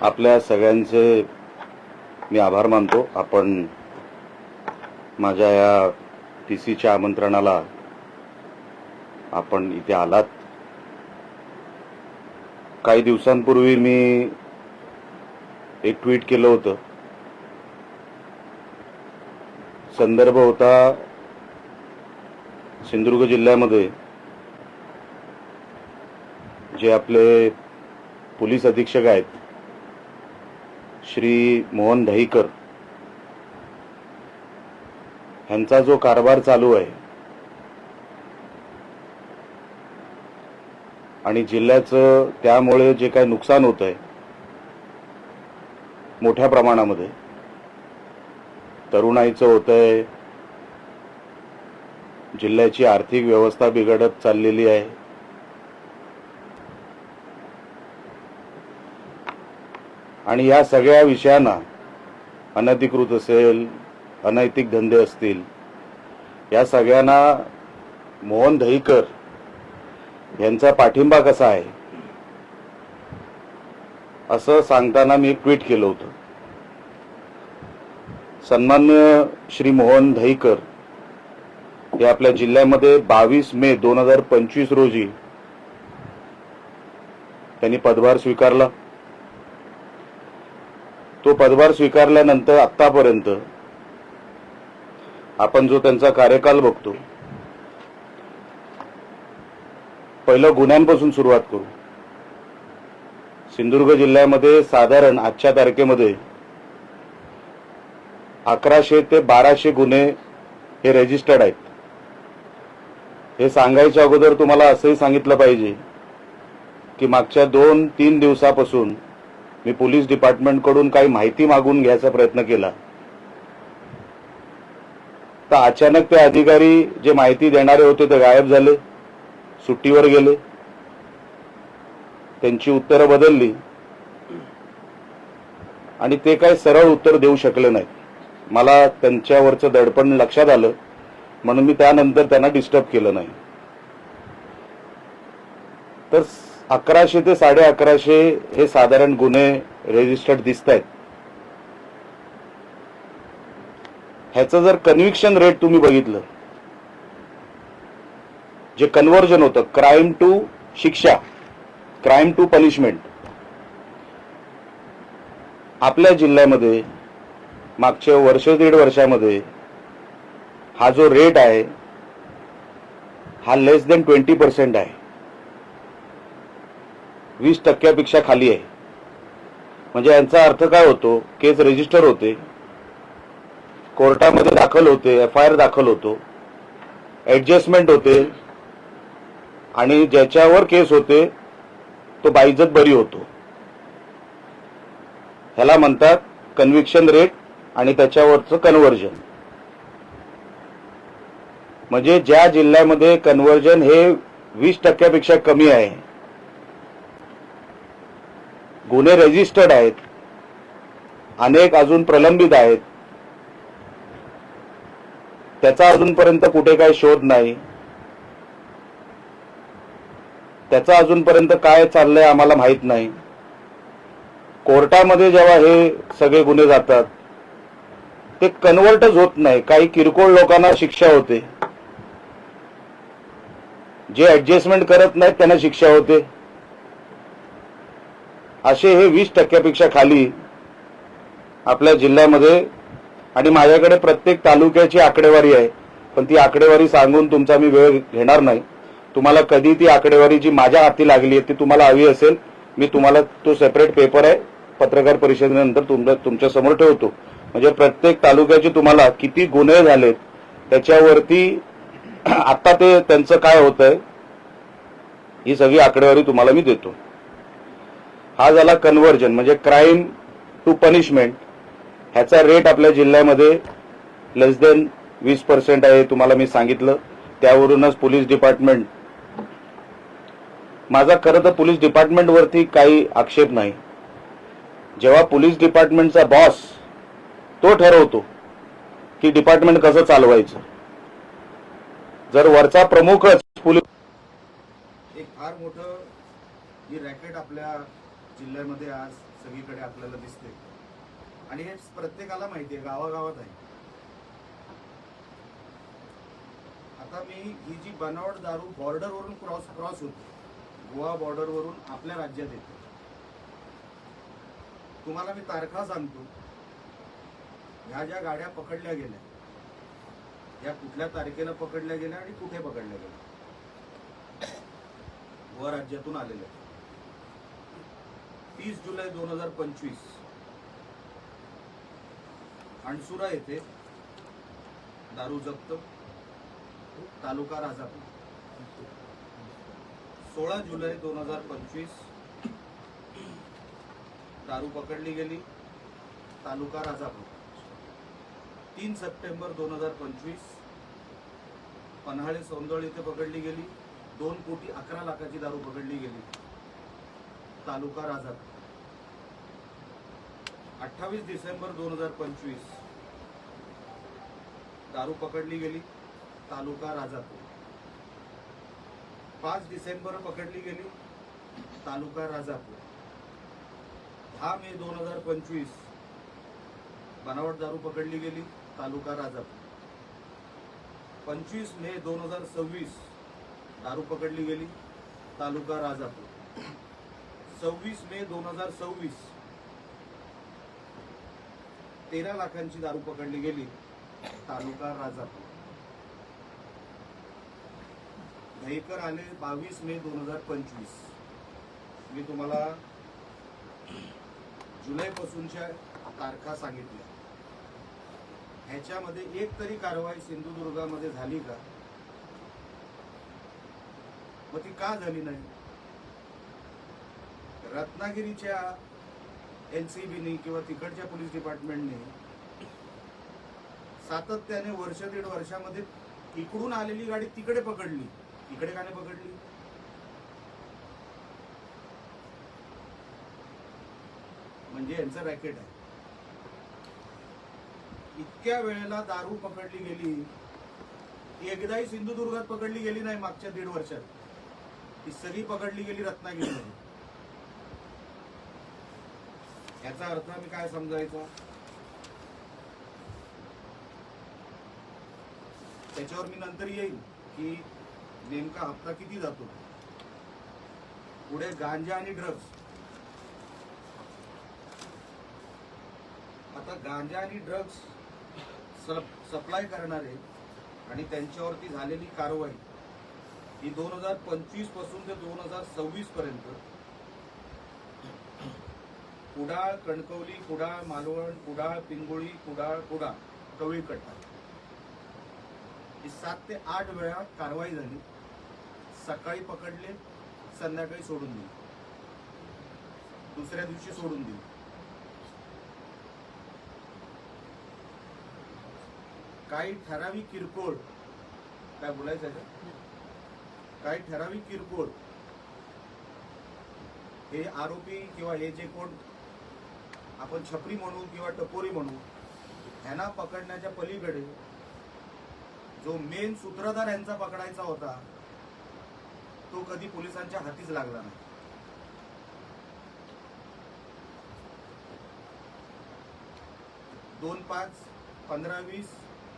आपल्या सगळ्यांचे मी आभार मानतो. आपण माझ्या या टीसीच्या आमंत्रणाला आपण इथे आलात. काही दिवसांपूर्वी मी एक ट्विट केलं होतं. संदर्भ होता सिंधुदुर्ग जिल्ह्यामध्ये जे आपले पोलीस अधीक्षक आहेत श्री मोहन दहीकर यांचा जो कारभार चालू आहे आणि जिल्ह्याचं त्यामुळे जे काही नुकसान होत आहे मोठ्या प्रमाणामध्ये, तरुणाईचं होतंय, जिल्ह्याची आर्थिक व्यवस्था बिघडत चाललेली आहे, आणि या सगळ्या विषयांना अनधिकृत असेल, अनैतिक धंदे असतील, या सगळ्यांना मोहन दहीकर यांचा पाठिंबा कसा आहे असं सांगताना मी एक ट्विट केलं होतं. सन्माननीय श्री मोहन दहीकर हे आपल्या जिल्ह्यामध्ये 22 मे 2025 रोजी त्यांनी पदभार स्वीकारला. तो पदभार स्वीकारल्यानंतर आतापर्यंत आपण जो त्यांचा कार्यकाल बघतो, पहिलं गुन्ह्यांपासून सुरुवात करू. सिंधुदुर्ग जिल्ह्यामध्ये साधारण आजच्या तारखेमध्ये 1100 ते 1200 गुन्हे हे रजिस्टर्ड आहेत. हे सांगायच्या अगोदर तुम्हाला असंही सांगितलं पाहिजे की मागच्या 2-3 दिवसापासून मी पोलीस डिपार्टमेंटकडून काही माहिती मागून घ्यायचा प्रयत्न केला, तर अचानक ते अधिकारी जे माहिती देणारे होते ते गायब झाले, सुट्टीवर गेले, त्यांची उत्तरं बदलली आणि ते काही सरळ उत्तर देऊ शकले नाहीत. मला त्यांच्यावरचं दडपण लक्षात आलं म्हणून मी त्यानंतर त्यांना डिस्टर्ब केलं नाही. तर 1100 ते 1150 हे साधारण गुन्हे रजिस्टर्ड दिसत आहेत. ह्याचं जर कन्व्हिक्शन रेट तुम्ही बघितलं, जे कन्व्हर्जन होतं क्राइम टू शिक्षा, क्राइम टू पनिशमेंट, आपल्या जिल्ह्यामध्ये मागच्या वर्ष दीड वर्षामध्ये हा जो रेट आहे हा लेस देन 20% आहे, 20% खाली आहे. म्हणजे यांचा अर्थ काय होतो, केस रजिस्टर होते, कोर्टामध्ये दाखल होते, FIR दाखल होतो, ऍडजस्टमेंट होते आणि ज्याच्यावर केस होते तो बाइज्जत बरी होतो. ह्याला म्हणतात कन्व्हिक्शन रेट आणि त्याच्यावरचं कन्व्हर्जन. म्हणजे ज्या जिल्ह्यामध्ये कन्व्हर्जन हे 20% कमी आहे, गुन्हे रजिस्टर्ड आहेत, अनेक अजून प्रलंबित आहेत, त्याचा अजूनपर्यंत कुठे काही शोध नाही, त्याचा अजूनपर्यंत काय चाललंय आम्हाला माहित नाही. कोर्टामध्ये जेव्हा हे सगळे गुन्हे जातात ते कन्व्हर्टच होत नाही. काही किरकोळ लोकांना शिक्षा होते, जे ऍडजस्टमेंट करत नाहीत त्यांना शिक्षा होते. असे हे 20% खाली आपल्या जिल्ह्यामध्ये. आणि माझ्याकडे प्रत्येक तालुक्याची आकडेवारी आहे, पण ती आकडेवारी सांगून तुमचा मी वेळ घेणार नाही. तुम्हाला कधी ती आकडेवारी जी माझ्या हाती लागली आहे ती तुम्हाला हवी असेल, मी तुम्हाला तो सेपरेट पेपर आहे पत्रकार परिषदेनंतर तुमच्या समोर ठेवतो. म्हणजे प्रत्येक तालुक्याचे तुम्हाला किती गुन्हे झालेत त्याच्यावरती आता ते त्यांचं काय होतंय ही सगळी आकडेवारी तुम्हाला मी देतो. हा झाला कन्व्हर्जन म्हणजे क्राइम टू पनिशमेंट. ह्याचा रेट आपल्या जिल्ह्यामध्ये लेस देन 20% आहे, तुम्हाला मी सांगितलं. त्यावरूनच पोलीस डिपार्टमेंट, माझा खरं तर पोलीस डिपार्टमेंटवरती काही आक्षेप नाही. जेव्हा पोलीस डिपार्टमेंटचा बॉस तो ठरवतो की डिपार्टमेंट कसं चालवायचं, जर वरचा प्रमुखच पोलीस एक फार मोठं ही रॅकेट आपल्या जिल्ह्यामध्ये आज सगळीकडे आपल्याला दिसते आणि हे प्रत्येकाला माहिती आहे, गावागावात आहे. आता मी ही जी बनावट दारू बॉर्डरवरून क्रॉस होते, गोवा बॉर्डरवरून आपल्या राज्यात येते. तुम्हाला मी तारखा सांगतो. ह्या ज्या गाड्या पकडल्या गेल्या, या कुठल्या तारखेला पकडल्या गेल्या आणि कुठे पकडल्या गेल्या, गोवा राज्यातून आलेल्या. 30 जुलै 2025 अणसुरा येथे दारू जप्त, तालुका राजापूर. 16 जुलै 2025 दारू पकडली गेली, तालुका राजापूर. 3 सप्टेंबर 2025 पन्हाळे सौंदळ येथे पकडली गेली. 2,11,00,000ची दारू पकडली गेली, तालुका राजापूर. 28 डिसेंबर 2025 दारू पकडली गेली, तालुका राजापूर. 5 डिसेंबर पकडली गेली, तालुका राजापूर. 10 मे 2025 बनावट दारू पकडली गेली, तालुका राजापूर. 25 मे 2026 दारू पकडली गेली, तालुका राजापूर. 26 मे 2026 13 लाखांची दारू पकडली गेली, तालुका राजापूर. दहीकर आले 22 मे 2025. मी तुम्हाला जुलैपासूनच्या तारखा सांगितल्या. ह्याच्यामध्ये एक तरी कारवाई सिंधुदुर्गामध्ये झाली का? मग ती का झाली नाही? रत्नागिरीच्या एनसीबीने किंवा तिकडच्या पोलीस डिपार्टमेंटने सातत्याने वर्ष दीड वर्षामध्ये इकडून आलेली गाडी तिकडे पकडली, इकडे का नाही पकडली? म्हणजे यांचं रॅकेट आहे. इतक्या वेळेला दारू पकडली गेली, एकदाही सिंधुदुर्गात पकडली गेली नाही मागच्या 1.5 वर्षात. ती सगळी पकडली गेली रत्नागिरीमध्ये. याचा अर्थ मी काय समजायचा? त्याच्यावर मी नंतर येईल की नेमका हप्ता किती जातो. पुढे गांजा आणि ड्रग्ज. आता गांजा आणि ड्रग्ज सप्लाय करणारे आणि त्यांच्यावरती झालेली कारवाई ही 2025 पासून ते 2026 पर्यंत कुडाळ, कणकवली, कुडाळ, मालवण, कुडाळ, पिंगोळी, कुडाळ, कवळीकट्टा ही 7 ते 8 वेळा कारवाई झाली. सकाळी पकडले, संध्याकाळी सोडून दिले, दुसऱ्या दिवशी सोडून दिले. काही ठराविक किरकोळ, काय बोलायचं आहे का? काही ठराविक किरकोळ हे आरोपी किंवा हे जे कोण आपण छपरी म्हणू किंवा टपोरी म्हणू, ह्यांना पकडण्याच्या पलीकडे जो मेन सूत्रधार यांचा पकडायचा होता तो कधी पोलिसांच्या हातीच लागला नाही. दोन 5, 15, 20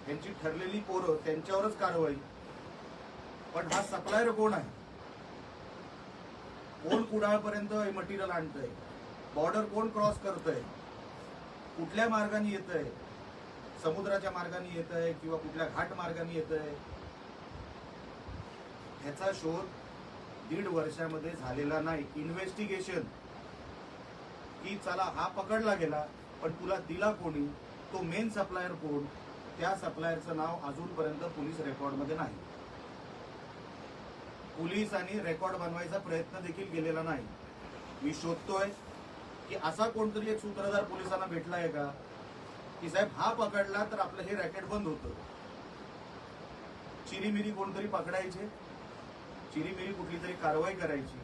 यांची ठरलेली पोरं, त्यांच्यावरच कारवाई. पण हा सप्लायर कोण आहे? कोण कुडाळपर्यंत मटेरियल आणतंय? बॉर्डर कोण क्रॉस करतंय? कुठल्या मार्गाने येतंय? समुद्राच्या मार्गाने येतंय किंवा कुठल्या घाट मार्गाने येतंय? ह्याचा शोध 1.5 वर्षामध्ये झालेला नाही. इन्व्हेस्टिगेशन की चला हा पकडला गेला, पण तुला दिला कोणी? तो मेन सप्लायर कोण? त्या सप्लायरचं नाव अजूनपर्यंत पोलीस रेकॉर्डमध्ये नाही. पोलिसांनी रेकॉर्ड बनवायचा प्रयत्न देखील केलेला नाही. मी शोधतोय की असा कोणतरी एक सूत्रधार पोलिसांना भेटला आहे का की साहेब हा पकडला तर आपलं हे रॅकेट बंद होतं. चिरीमिरी कोणतरी पकडायचे, चिरीमिरी कुठली तरी कारवाई करायची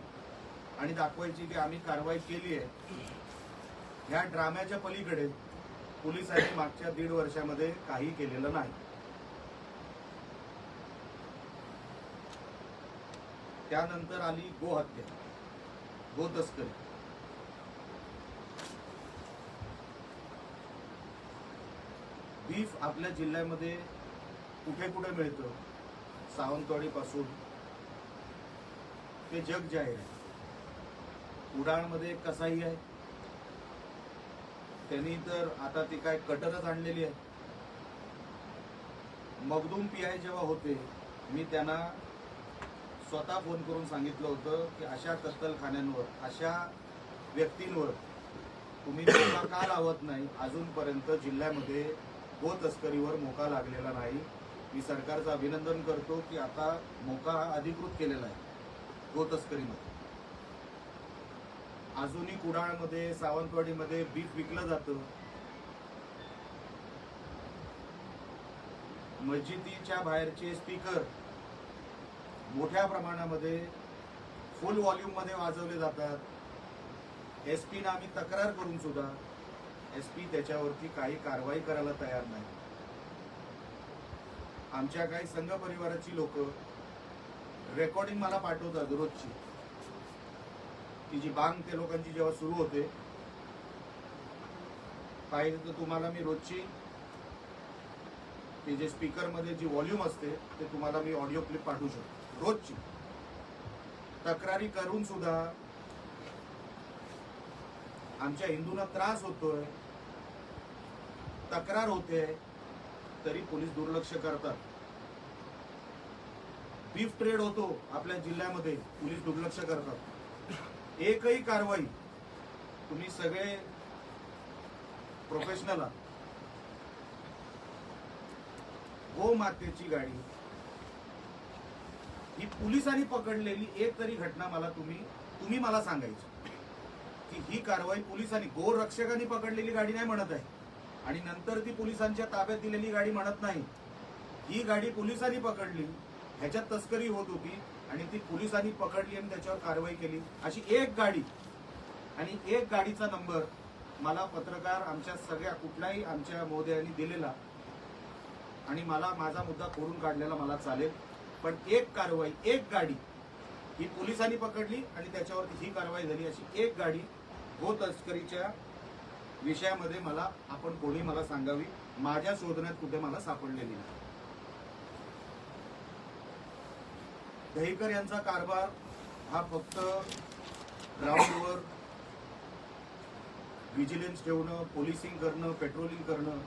आणि दाखवायची की आम्ही कारवाई केली आहे. ह्या ड्राम्याच्या पलीकडे पोलिसांनी मागच्या 1.5 वर्षामध्ये काही केलेलं नाही. त्यानंतर आली गोहत्या. गो तस्करी. बीफ आपल्या जिल्ह्यामध्ये कुठे कुठे मिळतं, सावंतवाडी पासून ते जग जाहीर आहे. कुडाळमध्ये एक कसाई आहे, त्यांनी तर आता ती काय कटरच आणलेली आहे. मखदूम पीआय जेव्हा होते, मी त्यांना स्वतः फोन करून सांगितलं होतं की अशा कत्तलखान्यांवर, अशा व्यक्तींवर तुम्ही मोका का लावत नाही. अजूनपर्यंत जिल्ह्यामध्ये गो तस्करीवर मोका लागलेला नाही. मी सरकारचं अभिनंदन करतो की आता मोका हा अधिकृत केलेला आहे गो तस्करीमध्ये. अजूनही कुडाळमध्ये, सावंतवाडीमध्ये बीफ विकलं जातं. मस्जिदीच्या बाहेरचे स्पीकर मोठ्या प्रमाणामध्ये फुल व्हॉल्यूम मध्ये वाजवले जातात. एसपीना आम्ही तक्रार करून सुद्धा एसपी त्याच्यावरती काही कारवाई करायला तयार नाही. आमच्या काही संघ परिवाराची लोक रेकॉर्डिंग मला पाठवतात रोजची, ती जी बांग ते लोकांची जेव्हा सुरू होते, पाहिजे तर तुम्हाला मी रोजची ते जे स्पीकर मध्ये जी व्हॉल्यूम असते ते तुम्हाला मी ऑडिओ क्लिप पाठवू शकतो. रोजची तक्रारी करून सुद्धा आमच्या हिंदूंना त्रास होतोय, तक्रार होते, तरी पोलीस दुर्लक्ष करतात. बीफ ट्रेड होतो आपल्या जिल्ह्यामध्ये, पोलीस दुर्लक्ष करतात. एकही कारवाई, तुम्ही सगळे प्रोफेशनल आहात, गो मातेची गाडी ही पोलिसांनी पकडलेली एक तरी घटना मला तुम्ही मला सांगायची की ही कारवाई पोलिसांनी, गो रक्षकांनी पकडलेली गाडी नाही म्हणत आहे आणि नंतर ती पोलिसांच्या ताब्यात दिलेली गाडी म्हणत नाही. ही गाडी पोलिसांनी पकडली, ह्याच्यात तस्करी होत होती आणि ती पोलिसांनी पकडली आणि त्याच्यावर कारवाई केली. अशी एक गाडी आणि एक गाडीचा नंबर मला पत्रकार आमच्या सगळ्या कुठल्याही आमच्या महोदयांनी दिलेला आणि मला माझा मुद्दा खोडून काढलेला मला चालेल. पण एक कारवाई, एक गाडी ही पोलिसांनी पकडली आणि त्याच्यावरती ही कारवाई झाली, अशी एक गाडी गो तस्करीच्या विषयामध्ये आपण कोणी मला सांगावी, माझ्या शोधण्यात कुठे मला सापडलेली नाही. दहीकर यांचा कारभार हा फक्त ग्राउंडवर व्हिजिलन्स ठेवणं, पोलिसिंग करणं, पेट्रोलिंग करणं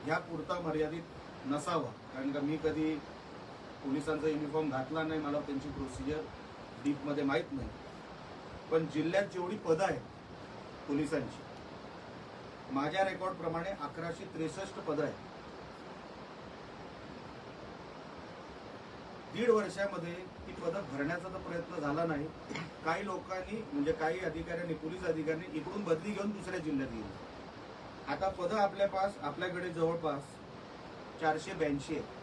ह्या पुरता मर्यादित नसावा. कारण का मी कधी पोलिसांचा युनिफॉर्म घातला नाही, मला त्यांची प्रोसिजर डीपमध्ये माहीत नाही. पण जिल्ह्यात जेवढी पदं आहेत पोलिसांची, माझ्या रेकॉर्ड प्रमाणे 1163 पदं आहेत. 1.5 वर्षामध्ये ती पदं भरण्याचा तर प्रयत्न झाला नाही. काही लोकांनी म्हणजे काही अधिकाऱ्यांनी, पोलीस अधिकाऱ्यांनी इकडून बदली घेऊन दुसऱ्या जिल्ह्यात गेली. आता पदं आपल्याकडे जवळपास 482 आहेत.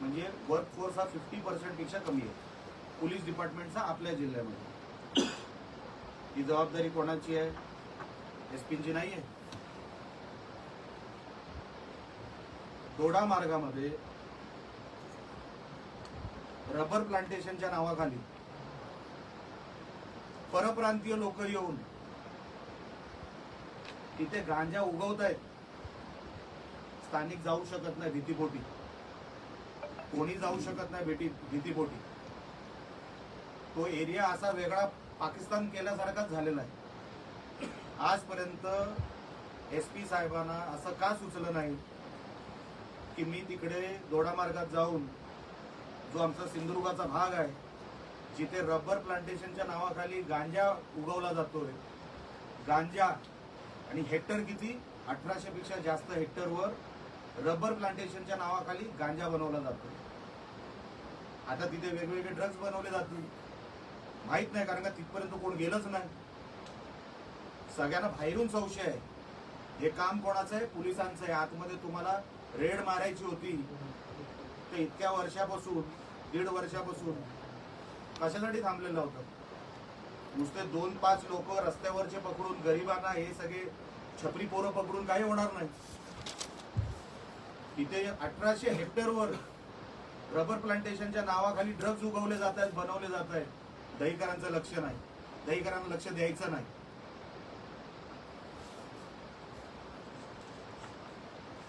म्हणजे वर्कफोर्स हा 50% पेक्षा कमी आहे पोलीस डिपार्टमेंटचा आपल्या जिल्ह्यामध्ये. ही जबाबदारी कोणाची आहे? एसपींची नाही आहे. दोडा मार्गामध्ये रबर प्लांटेशनच्या नावाखाली परप्रांतीय लोक येऊन तिथे गांजा उगवत आहेत. स्थानिक जाऊ शकत नाही भीतीपोटी, कोणी जाऊ शकत नाही भीतीपोटी. तो एरिया असा वेगळा पाकिस्तान केल्यासारखाच झालेला आहे. आजपर्यंत एसपी साहेबांना असं का सुचलं नाही की मी तिकडे दोडा मार्गात जाऊन, जो आमचा सिंधुदुर्गाचा भाग आहे, जिथे रबर प्लांटेशनच्या नावाखाली गांजा उगवला जातोय, गांजा आणि हेक्टर किती, 1800 पेक्षा जास्त हेक्टरवर रबर प्लांटेशनच्या नावाखाली गांजा बनवला जातो. आता तिथे वेगवेगळे ड्रग्ज बनवले जातील, माहित नाही, कारण का तिथपर्यंत कोण गेलंच नाही. सगळ्यांना बाहेरून संशय आहे हे काम कोणाचं आहे? पोलिसांचं आहे. आतमध्ये तुम्हाला रेड मारायची होती ते इतक्या वर्षापासून, 1.5 वर्षापासून कशासाठी थांबलेलं होतं? नुसते 2-5 लोक रस्त्यावरचे पकडून गरिबांना, हे सगळे छपरी पोरं पकडून काही होणार नाही. इथे 1800 हेक्टरवर रबर प्लांटेशनच्या नावाखाली ड्रग्ज उगवले जात आहेत, बनवले जात आहेत. दहीकरांचं लक्ष नाही. दहीकरांना लक्ष द्यायचं नाही.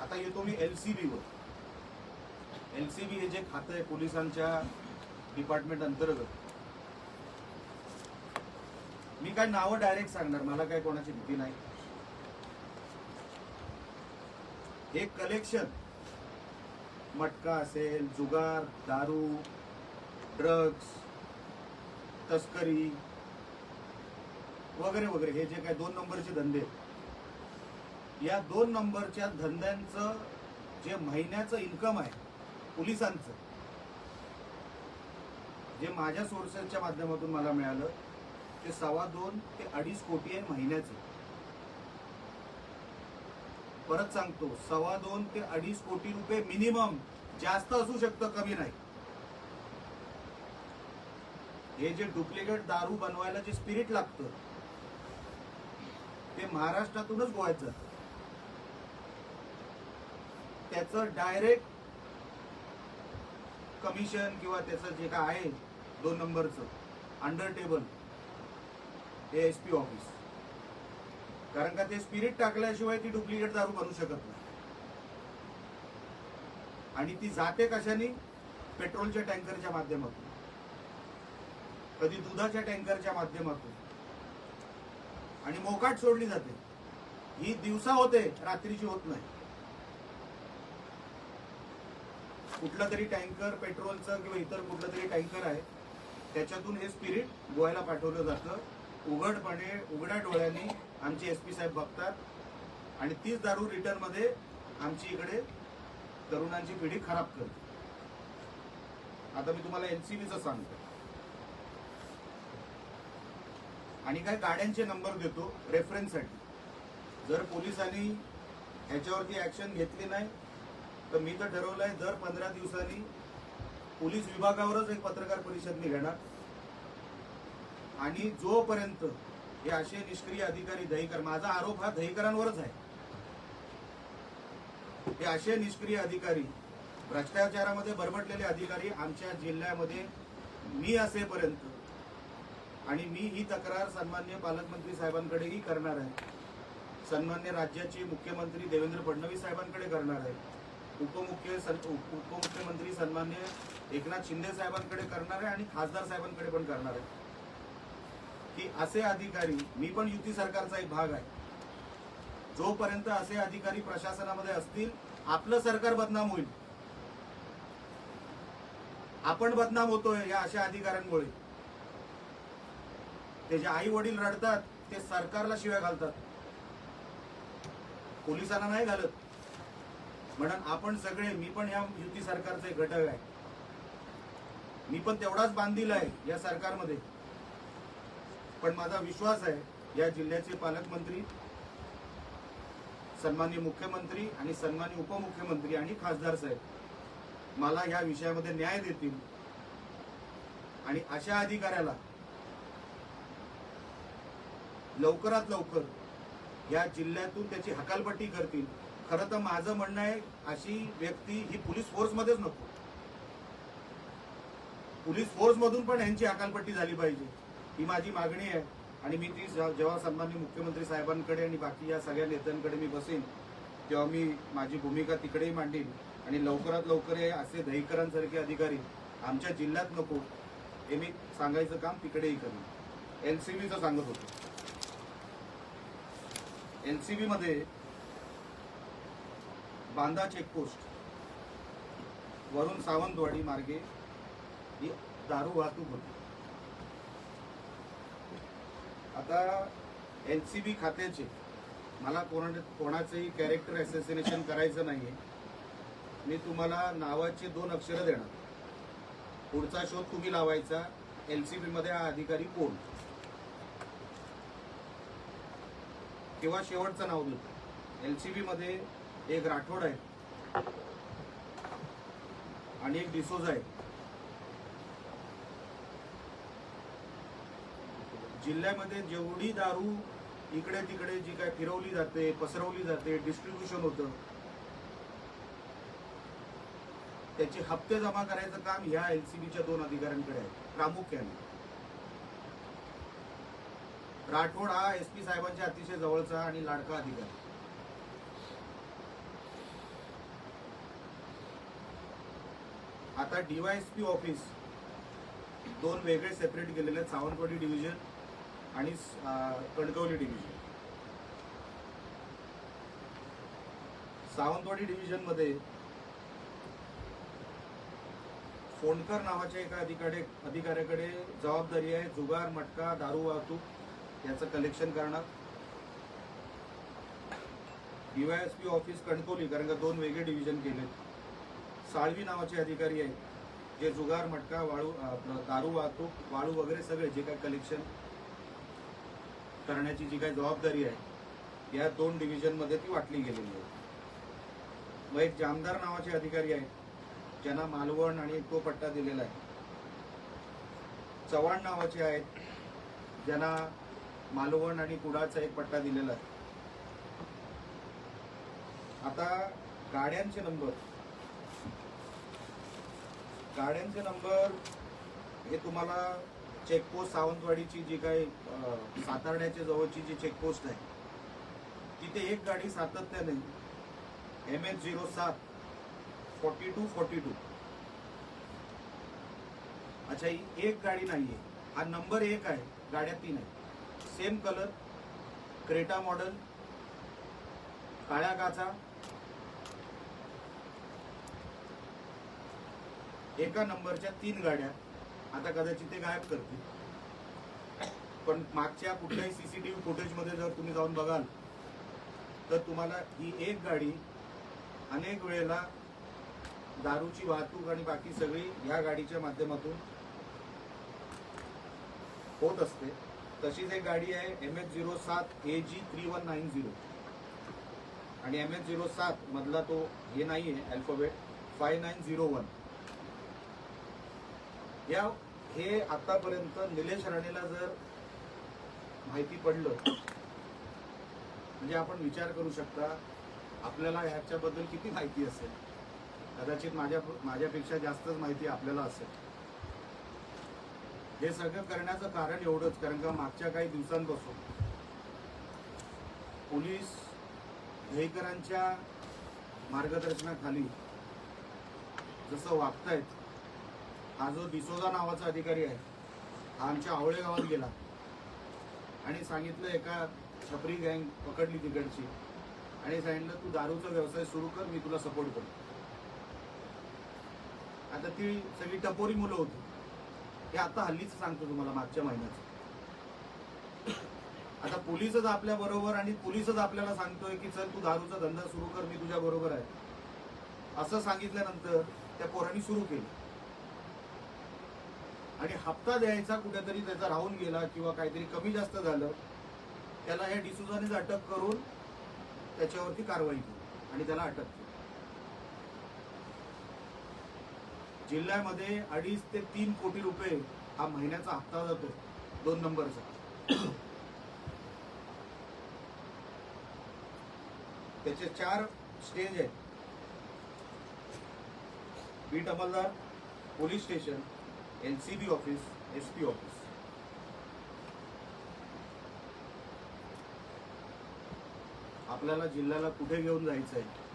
आता येतो मी LCB वर. LCB हे जे खातं आहे पोलिसांच्या डिपार्टमेंट अंतर्गत, मी काय नावं डायरेक्ट सांगणार, मला काय कोणाची भीती नाही. हे कलेक्शन मटका असेल, जुगार, दारू, ड्रग्स, तस्करी वगैरे वगैरे, हे जे काय 2 नंबरचे धंदे, या 2 नंबरच्या धंद्यांचं जे महिन्याचं इन्कम आहे पोलिसांचं, जे माझ्या सोर्सेसच्या माध्यमातून मला मिळालं, ते 2.25 ते 2.5 कोटी आहे महिन्याचे. परत सांगतो, 2.25 ते 2.5 कोटी रुपये मिनिमम, जास्त असू शकतं, कमी नाही. हे जे डुप्लिकेट दारू बनवायला जे स्पिरिट लागतं ते महाराष्ट्रातूनच गोव्यात जातं. त्याचं डायरेक्ट कमिशन किंवा त्याचं जे काय आहे 2 नंबरचं अंडर टेबल, हे SP ऑफिस. कारण का ते स्पिरिट टाकल्याशिवाय ती डुप्लिकेट दारू बनवू शकत नाही. आणि ती जाते कशाने? पेट्रोलच्या टँकरच्या माध्यमातून, कधी दुधाच्या टँकरच्या माध्यमातून, आणि मोकाट सोडली जाते. ही दिवसा होते, रात्रीची होत नाही. कुठला तरी टँकर पेट्रोलचं किंवा इतर कुठलं तरी टँकर आहे, त्याच्यातून हे स्पिरिट गोव्याला पाठवलं जातं. उघडपणे, उघड्या डोळ्यांनी आमचे SP साहेब बघतात, आणि तीच दारू रिटर्न मध्ये आमची इकडे तरुणांची पिढी खराब करते. आता मी तुम्हाला LCBचं सांगतो, आणि काय गाड्यांचे नंबर देतो रेफरन्ससाठी. जर पोलिसांनी ह्याच्यावरती ऍक्शन घेतली नाही तर मी तर ठरवलंय दर 15 दिवसांनी पोलीस विभागावरच एक पत्रकार परिषद मी घेणार. आणि जोपर्यंत हे असे निष्क्रिय अधिकारी, दहीकर, माझा आरोप हा दहीकरांवरच आहे, हे असे निष्क्रिय अधिकारी, भ्रष्टाचारामध्ये बरबटलेले अधिकारी आमच्या जिल्ह्यामध्ये मी असेपर्यंत, आणि मी ही तक्रार सन्माननीय पालकमंत्री साहेबांकडेही करणार आहे, सन्माननीय राज्याचे मुख्यमंत्री देवेंद्र फडणवीस साहेबांकडे करणार आहे, उपमुख्यमंत्री सन्माननीय एकनाथ शिंदे साहेबांकडे करणार आहे, आणि खासदार साहेबांकडे पण करणार आहे, की असे अधिकारी, मी पण युती सरकारचा एक भाग आहे, जोपर्यंत असे अधिकारी प्रशासनामध्ये असतील आपलं सरकार बदनाम होईल. आपण बदनाम होतोय या अशा अधिकाऱ्यांमुळे. ते जे आई वडील रडतात ते सरकारला शिव्या घालतात, पोलिसांना नाही घालत. म्हणून आपण सगळे, मी पण या युती सरकारचा एक घटक आहे, मी पण तेवढाच बांधील आहे या सरकारमध्ये. पण माझा विश्वास आहे या जिल्ह्याचे पालकमंत्री, सन्माननीय मुख्यमंत्री आणि सन्माननीय उपमुख्यमंत्री आणि खासदार साहेब मला या विषयामध्ये न्याय देतील, आणि अशा अधिकाऱ्याला लवकरात लवकर या जिल्ह्यातून त्याची हकालपट्टी करतील. खरं तर माझं म्हणणं आहे, अशी व्यक्ती ही पोलीस फोर्समध्येच नको, पोलीस फोर्स मधून पण यांची हकालपट्टी झाली पाहिजे, ही माझी मागणी आहे. आणि मी ती जेव्हा सन्माननीय मुख्यमंत्री साहेबांकडे आणि बाकी या सगळ्या नेत्यांकडे मी बसेन, तेव्हा मी माझी भूमिका तिकडेही मांडीन, आणि लवकरात लवकर हे असे दहीकरांसारखे अधिकारी आमच्या जिल्ह्यात नको हे मी सांगायचं काम तिकडेही करेन. LCBचं सांगत होतो. LCB मध्ये बांदा चेकपोस्ट वरून सावंतवाडी मार्गे ही दारू वाहतूक होती. आता LCB खात्याचे, मला कोणाचंही कॅरेक्टर असॅसिनेशन करायचं नाहीये, मी तुम्हाला नावाचे 2 अक्षरं देणार, पुढचा शोध तुम्ही लावायचा. LCB मध्ये हा अधिकारी कोण, किंवा शेवटचं नाव देतो. LCB मध्ये एक राठोड आहे आणि एक डिसोजा आहे. जिल्ह्यामध्ये जेवढी दारू इकडे तिकडे जी काय फिरवली जाते, पसरवली जाते, डिस्ट्रीब्युशन होतं, त्याचे हप्ते जमा करायचं काम ह्या LCBच्या 2 अधिकाऱ्यांकडे आहे प्रामुख्याने. राठोड हा SP साहेबांच्या अतिशय जवळचा आणि लाडका अधिकारी. आता DYSP ऑफिस दोन वेगळे सेपरेट केलेले आहेत, सावंतवाडी डिव्हिजन आणि कणकवली डिव्हिजन. सावंतवाडी डिव्हिजन मध्ये फोंडकर नावाच्या एका अधिकाऱ्याकडे जबाबदारी आहे जुगार, मटका, दारू वाहतूक याचं कलेक्शन करणार. DYSP ऑफिस कणकवली, कारण का दोन वेगळे डिव्हिजन केलेत. साळवी नावाचे अधिकारी आहेत जे जुगार, मटका, वाळू, दारू वाहतूक, वाळू वगैरे सगळे जे काही कलेक्शन करण्याची जी काही जबाबदारी आहे या दोन डिव्हिजन मध्ये ती वाटली गेलेली आहे. मग एक जामदार नावाचे अधिकारी आहेत ज्यांना मालवण आणि तो पट्टा दिलेला आहे. चव्हाण नावाचे आहेत ज्यांना मालवण आणि कुडाळचा एक पट्टा दिलेला आहे. आता गाड्यांचे नंबर हे तुम्हाला चेकपोस्ट सावंतवाडीची जी काही सातारण्याच्या जवळची जी चेकपोस्ट आहे तिथे एक गाडी सातत्याने MH07 4242. अच्छा, ही एक गाडी नाहीये, हा नंबर एक आहे, गाड्या 3 आहेत. सेम कलर, क्रेटा मॉडेल, काळ्या काचा. एका नंबरच्या 3 गाड्या. आता कदाचित ते गायब करतील, पण मागच्या कुठल्याही CCTV फुटेजमध्ये जर तुम्ही जाऊन बघाल तर तुम्हाला ही एक गाडी अनेक वेळेला दारूची वाहतूक आणि बाकी सगळी ह्या गाडीच्या माध्यमातून होत असते. तशीच एक गाडी आहे MH07 AG 3190 आणि MH07 मधला तो हे नाहीये अल्फाबेट 5901. हे आतापर्यंत निलेश राणेला जर माहिती पडलं म्हणजे आपण विचार करू शकता आपल्याला ह्याच्याबद्दल किती माहिती असेल. कदाचित माझ्यापेक्षा जास्तच माहिती आपल्याला असेल. हे सगळं करण्याचं कारण एवढंच, कारण का मागच्या काही दिवसांपासून पोलीस दहीकरांच्या मार्गदर्शनाखाली जसं वागतायत. हा जो डिसोजा नावाचा अधिकारी आहे हा आमच्या आवळे गावात गेला आणि सांगितलं एका छपरी गँग पकडली तिकडची आणि सांगितलं तू दारूचा व्यवसाय सुरू कर, मी तुला सपोर्ट करतो. आता ती सगळी टपोरी मुलं होती. हे आता हल्लीच सांगतो तुम्हाला, मागच्या महिन्याचं. आता पोलीसच आपल्या बरोबर आणि पोलीसच आपल्याला सांगतोय की चल तू दारूचा धंदा सुरू कर, मी तुझ्या बरोबर आहे असं सांगितल्यानंतर त्या पोरांनी सुरू केलं आणि हप्ता द्यायचा कुठेतरी त्याचा राहून गेला किंवा काहीतरी कमी जास्त झालं, त्याला ह्या डिसोजानेच अटक करून त्याच्यावरती कारवाई केली आणि त्याला अटक केली. जिल्ह्यामध्ये 2.5 ते 3 कोटी रुपये हा महिन्याचा हप्ता जातो 2 नंबरचा. त्याचे 4 स्टेज आहेत: बीट अंमलदार, police station, LCB office, SP office. आपल्याला जिल्ह्याला कुठे घेऊन जायचं आहे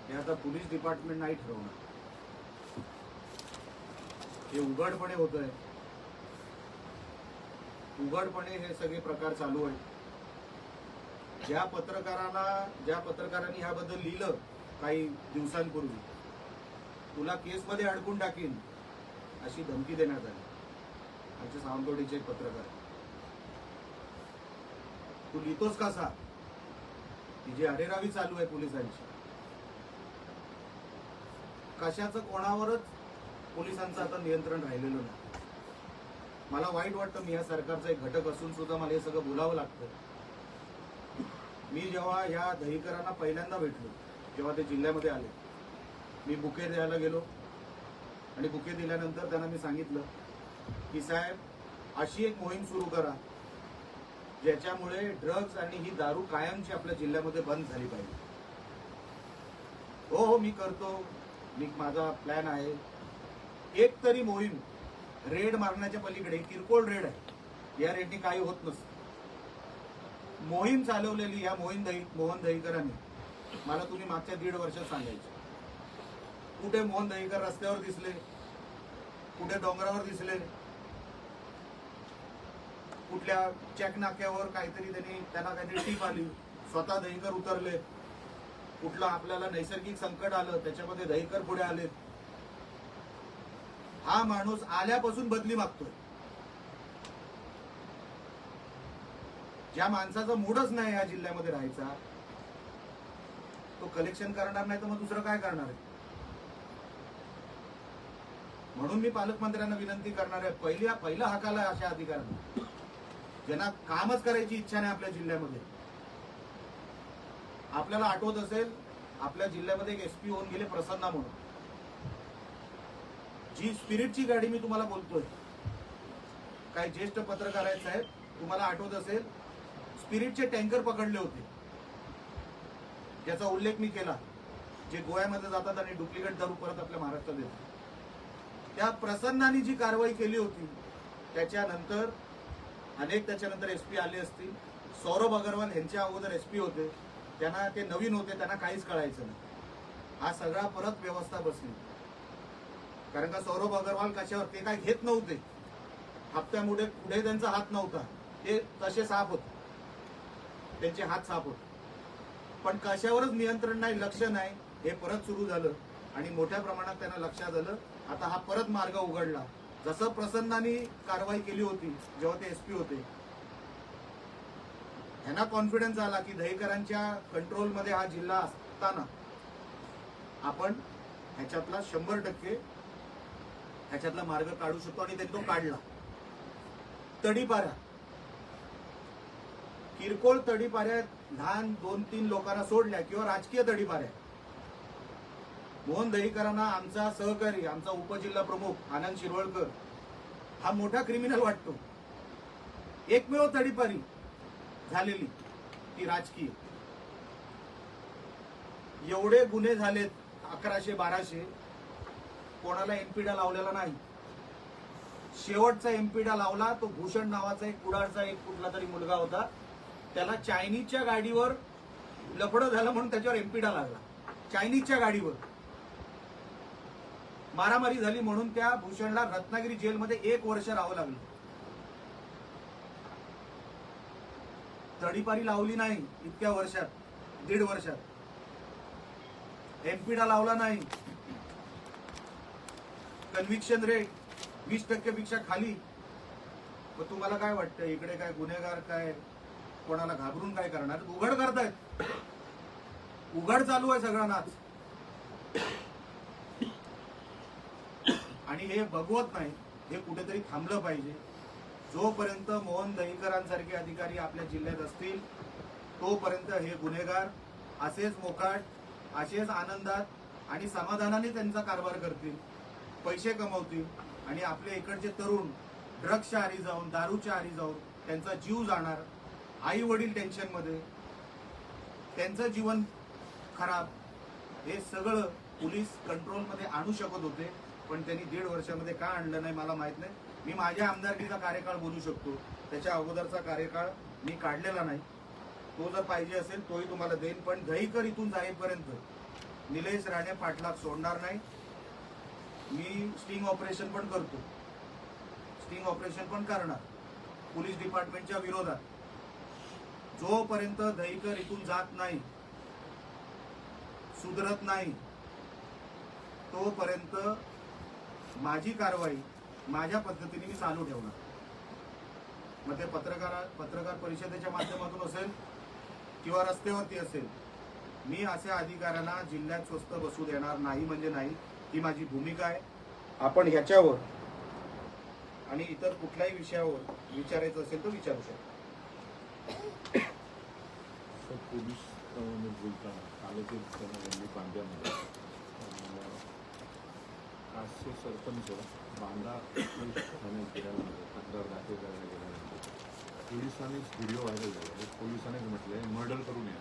हे आता पोलीस डिपार्टमेंट नाही ठरवणार. हे उघडपणे होत आहे, उघडपणे हे सगळे प्रकार चालू आहेत. ज्या पत्रकारांनी ह्याबद्दल लिहिलं काही दिवसांपूर्वी, तुला केसमध्ये अडकून टाकीन अशी धमकी देण्यात आली. आमचे सावंतवाडीचे एक पत्रकार, तू लिहितोस कसा? ती जी अरेरावी चालू आहे पोलिसांची, कशाचं कोणावरच पोलिसांचं आता नियंत्रण राहिलेलं नाही. मला वाईट वाटतं, मी या सरकारचा एक घटक असून सुद्धा मला हे सगळं बोलावं लागतं. मी जेव्हा या दहीकरांना पहिल्यांदा भेटलो, जेव्हा ते जिल्ह्यामध्ये आले, मी बुके द्यायला गेलो आणि बुके दिल्यानंतर त्यांना मी सांगितलं की साहेब अशी एक मोहीम सुरू करा ज्याच्यामुळे ड्रग्ज आणि ही दारू कायमची आपल्या जिल्ह्यामध्ये बंद झाली पाहिजे. हो मी करतो, माझा प्लॅन आहे. एक तरी मोहीम रेड मारण्याच्या पलीकडे, किरकोळ रेड आहे, या रेटनी काही होत नसतं. मोहीम चालवलेली ह्या मोहन दहीकरांनी मला तुम्ही मागच्या 1.5 वर्षात सांगायचे. कुठे मोहन दहीकर रस्त्यावर दिसले, कुठे डोंगरावर दिसले, कुठल्या चेक नाक्यावर काहीतरी त्यांना काहीतरी टीप आली, स्वतः दहीकर उतरले. कुठलं आपल्याला नैसर्गिक संकट आलं त्याच्यामध्ये दहीकर पुढे आले. हा माणूस आल्यापासून बदली मागतोय. ज्या माणसाचा मूडच नाही या जिल्ह्यामध्ये राहायचा, तो कलेक्शन करणार नाही तर मग दुसरं काय करणार आहे. म्हणून मी पालकमंत्र्यांना विनंती करणार आहे, पहिला हाकाला अशा अधिकाऱ्यांना ज्यांना कामच करायची इच्छा नाही आपल्या जिल्ह्यामध्ये. आपल्याला आठवत असेल, आपल्या जिल्ह्यामध्ये एक एसपी होऊन गेले प्रसन्ना म्हणून. जी स्पिरिटची गाडी मी तुम्हाला बोलतोय, काही ज्येष्ठ पत्रकार आहेत साहेब, तुम्हाला आठवत असेल स्पिरिटचे टँकर पकडले होते, ज्याचा उल्लेख मी केला, जे गोव्यामध्ये जातात आणि डुप्लिकेट दारू परत आपल्या महाराष्ट्रात येतात. त्या प्रसन्नानी जी कारवाई केली होती त्याच्यानंतर त्याच्यानंतर एसपी आले असतील. सौरभ अग्रवाल यांच्या अगोदर एसपी होते, त्यांना ते नवीन होते, त्यांना काहीच कळायचं नाही. हा सगळा परत व्यवस्था बसली. कारण का सौरभ अग्रवाल कशावर, ते काय घेत नव्हते, हप्त्यामुळे पुढे त्यांचा हात नव्हता, ते तसे साफ होते, त्यांचे हात साफ होते. पण कशावरच नियंत्रण नाही, लक्ष नाही. हे परत सुरू झालं आणि मोठ्या प्रमाणात त्यांना लक्षात आलं. आता हा परत मार्ग उघडला. जसं प्रसन्नानी कारवाई केली होती जेव्हा ते एसपी होते, ह्यांना कॉन्फिडन्स आला की दहीकरांच्या कंट्रोलमध्ये हा जिल्हा असताना आपण ह्याच्यातला 100% ह्याच्यातला मार्ग काढू शकतो. आणि त्यांनी तो काढला. तडीपाऱ्या, किरकोळ तडीपाऱ्या, लहान 2-3 लोकांना सोडल्या किंवा राजकीय तडीपाऱ्या, मोहन दहीकरांना आमचा सहकारी, आमचा उपजिल्हा प्रमुख आनंद शिरवळकर हा मोठा क्रिमिनल वाटतो. एकमेव तडीपारी झालेली ती राजकीय. एवढे गुन्हे झालेत 1100-1200, कोणाला एमपीडा लावलेला नाही. शेवटचा एमपीडा लावला तो भूषण नावाचा एक कुडाळचा एक कुठला तरी मुलगा होता, त्याला चायनीजच्या गाडीवर लफडं झालं म्हणून त्याच्यावर एमपीडा लागला. चायनीजच्या गाडीवर मारामारी झाली म्हणून त्या भूषणला रत्नागिरी जेलमध्ये 1 वर्ष राहावं लागलं. तडीपारी लावली नाही इतक्या वर्षात, 1.5 वर्षात. एमपीडा लावला नाही. कन्व्हिक्शन रेट 20% पेक्षा खाली. मग तुम्हाला काय वाटतं, इकडे काय गुन्हेगार काय कोणाला घाबरून काय करणार? उघड करतायत, उघड चालू आहे सगळा नाच. आणि हे बघवत नाही, हे कुठेतरी थांबलं पाहिजे. जोपर्यंत मोहन दहीकरांसारखे अधिकारी आपल्या जिल्ह्यात असतील तोपर्यंत हे गुन्हेगार असेच मोकाट, असेच आनंदात आणि समाधानाने त्यांचा कारभार करतील, पैसे कमवतील. आणि आपल्या इकडचे तरुण ड्रग्सच्या आहारी जाऊन, दारूच्या आहारी जाऊन त्यांचा जीव जाणार, आई वडील टेन्शनमध्ये, त्यांचं जीवन खराब. हे सगळं पोलीस कंट्रोलमध्ये आणू शकत होते, पण त्यांनी 1.5 वर्षामध्ये का आणलं नाही मला माहित नाही. मी माझ्या आमदारकीचा कार्यकाळ बोलू शकतो, त्याच्या अगोदरचा कार्यकाळ मी काढलेला नाही. तो जर पाहिजे असेल तोही तुम्हाला देईन. पण दहीकर इथून जाईपर्यंत निलेश राणे पाटलाग सोडणार नाही. मी स्टिंग ऑपरेशन पण करतो, स्टिंग ऑपरेशन पण करणार पोलीस डिपार्टमेंटच्या विरोधात. जोपर्यंत दहीकर इथून जात नाही, सुधरत नाही, तोपर्यंत माझी कारवाई माझ्या पद्धतीने मी चालू ठेवणार. मग ते पत्रकार परिषदेच्या माध्यमातून असेल किंवा रस्त्यावरती असेल, मी अशा अधिकाऱ्यांना जिल्ह्यात स्वस्त बसू देणार नाही. म्हणजे नाही, ही माझी भूमिका आहे. आपण ह्याच्यावर आणि इतर कुठल्याही विषयावर विचारायचं असेल तर विचारू शकतो. पोलीस बोलताना तालुक्यात बांद्यामध्ये आजचे सरपंच बांदा ठाण्यात गेल्यानंतर तक्रार दाखल करायला गेल्यानंतर पोलिसांनीच व्हिडिओ व्हायरल झाला. पोलिसांनीच म्हटलंय मर्डर करून या.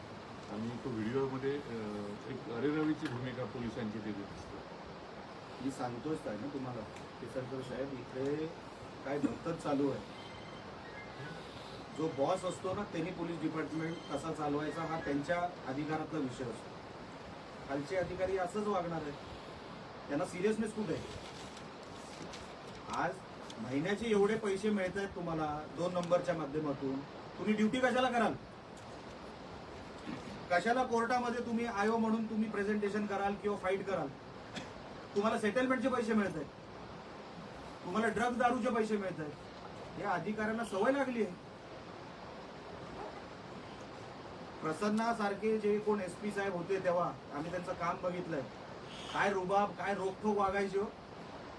आणि तो व्हिडिओमध्ये एक अरेरवीची भूमिका पोलिसांची तिथे दिसते. मी सांगतोच आहे ना तुम्हाला की सरकार साहेब, इथे काय भक्तच चालू आहे. जो बॉस असतो ना त्यांनी पोलीस डिपार्टमेंट कसा चालवायचा हा त्यांच्या अधिकारातला विषय असतो. खालचे अधिकारी असंच वागणार आहेत. त्यांना सिरियसनेस कुठे आहे? आज महिन्याचे एवढे पैसे मिळत आहेत तुम्हाला 2 नंबरच्या माध्यमातून, तुम्ही ड्युटी कशाला कराल? कशाला कोर्टामध्ये तुम्ही आयो म्हणून तुम्ही प्रेझेंटेशन कराल किंवा फाईट कराल? तुम्हाला सेटलमेंटचे पैसे मिळत आहेत, तुम्हाला ड्रग्ज दारूचे पैसे मिळत आहेत. या अधिकाऱ्यांना सवय लागली आहे. प्रसन्नासारखे जे कोण SP साहेब होते तेव्हा आम्ही त्यांचं काम बघितलंय. काय रुबाब, काय रोखोक वागायची हो.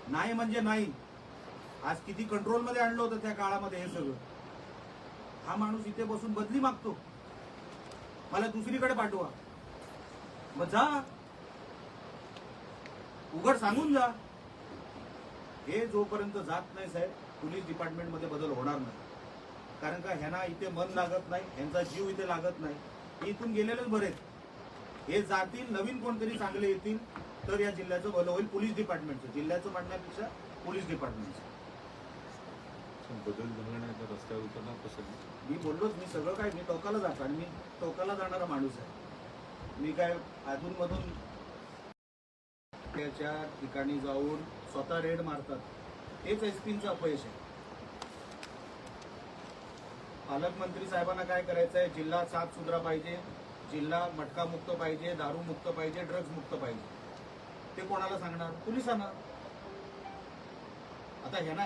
नाही म्हणजे नाही. आज किती कंट्रोलमध्ये आणलं होतं त्या काळामध्ये हे सगळं. हा माणूस इथे बसून बदली मागतो, मला दुसरीकडे पाठवा. मग जा, उघड सांगून जा. हे जोपर्यंत जात नाही साहेब, पोलीस डिपार्टमेंटमध्ये बदल होणार नाही. कारण का ह्यांना इथे मन लागत नाही, ह्यांचा जीव इथे लागत नाही. इथून गेलेलेच बरेच. हे जातील, नवीन कोणतरी चांगले येतील तर या जिल्ह्याचं भलं होईल. पोलीस डिपार्टमेंटचं, जिल्ह्याचं म्हणण्यापेक्षा पोलीस डिपार्टमेंटचं. बदल झाला नाही तर रस्त्यावर उतरणार कसं? मी बोललोच, मी सगळं काय, मी टोकाला जातो आणि मी टोकाला जाणारा माणूस आहे. मी काय अधूनमधून त्याच्या ठिकाणी जाऊन स्वतः रेड मारतात. हेच SPचं अपयश आहे. पालकमंत्री साहेबांना काय करायचं आहे? जिल्हा साफ सुधरा पाहिजे, जिल्हा मटकामुक्त पाहिजे, दारूमुक्त पाहिजे, ड्रग्ज मुक्त पाहिजे. ते कोणाला सांगणार? पोलिसांना. आता ह्यांना